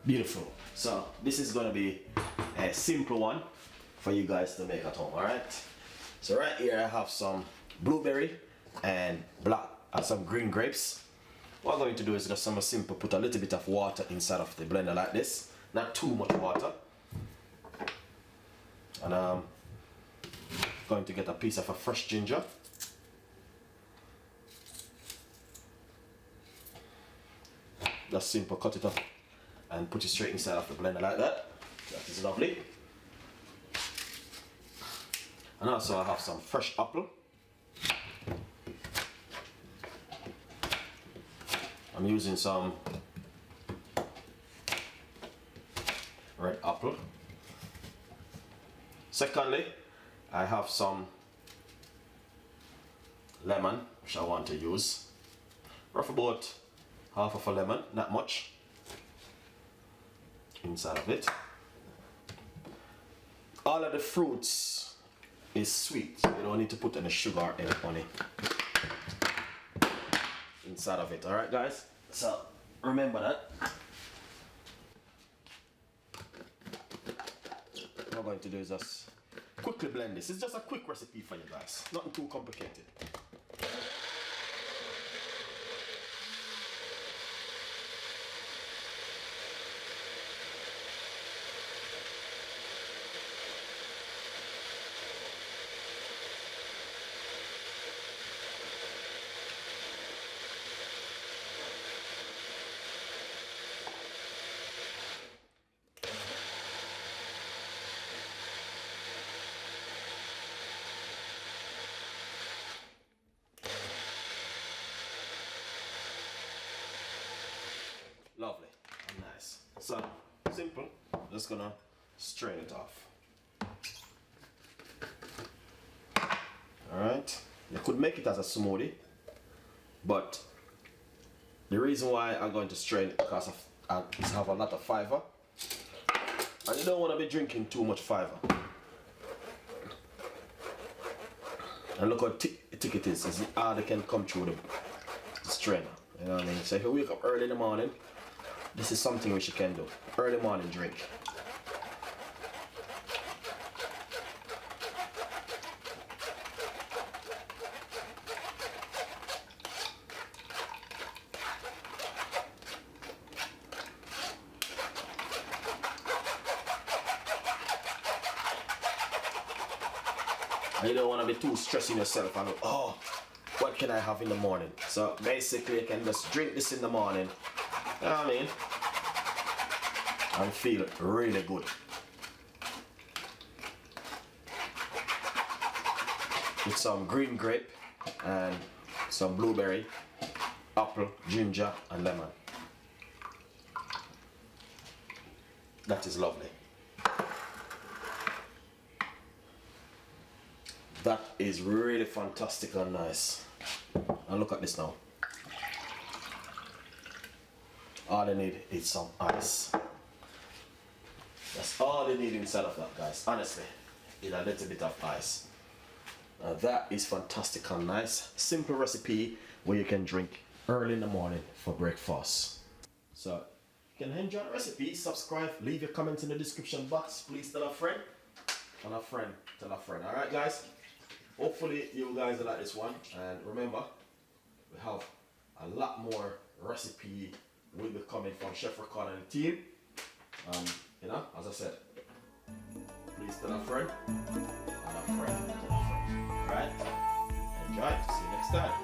Beautiful. So this is gonna be a simple one for you guys to make at home, alright? So right here I have some blueberry and some green grapes. What I'm going to do is just simple put a little bit of water inside of the blender like this. Not too much water. And I'm going to get a piece of a fresh ginger. Just simple cut it up and put it straight inside of the blender like that. That is lovely. And also I have some fresh apple. I'm using some red apple. Secondly, I have some lemon which I want to use. Roughly about half of a lemon, not much, inside of it. All of the fruits is sweet, so you don't need to put any sugar or any honey inside of it. Alright guys, so remember that. What I'm going to do is just quickly blend this. It's just a quick recipe for you guys, nothing too complicated. Lovely and nice. So simple, just gonna strain it off. Alright, you could make it as a smoothie, but the reason why I'm going to strain it because it have a lot of fiber, and you don't want to be drinking too much fiber. And look how thick it is, it's hard it can come through the strainer. You know what I mean? So if you wake up early in the morning, this is something which you can do. Early morning drink. And you don't want to be too stressing yourself and oh, what can I have in the morning? So basically you can just drink this in the morning. You know what I mean? And feel really good. With some green grape and some blueberry, apple, ginger and lemon. That is lovely. That is really fantastic and nice. And look at this now. All I need is some ice. That's all you need inside of that, guys. Honestly, is a little bit of ice. Now that is fantastic and nice. Simple recipe where you can drink early in the morning for breakfast. So you can enjoy the recipe, subscribe, leave your comments in the description box. Please tell a friend, tell a friend, tell a friend. Alright guys, hopefully you guys like this one. And remember, we have a lot more recipe will be coming from Chef Ricardo and the team. You know, as I said, please tell a friend, and a friend, tell a friend. Alright? Enjoy. See you next time.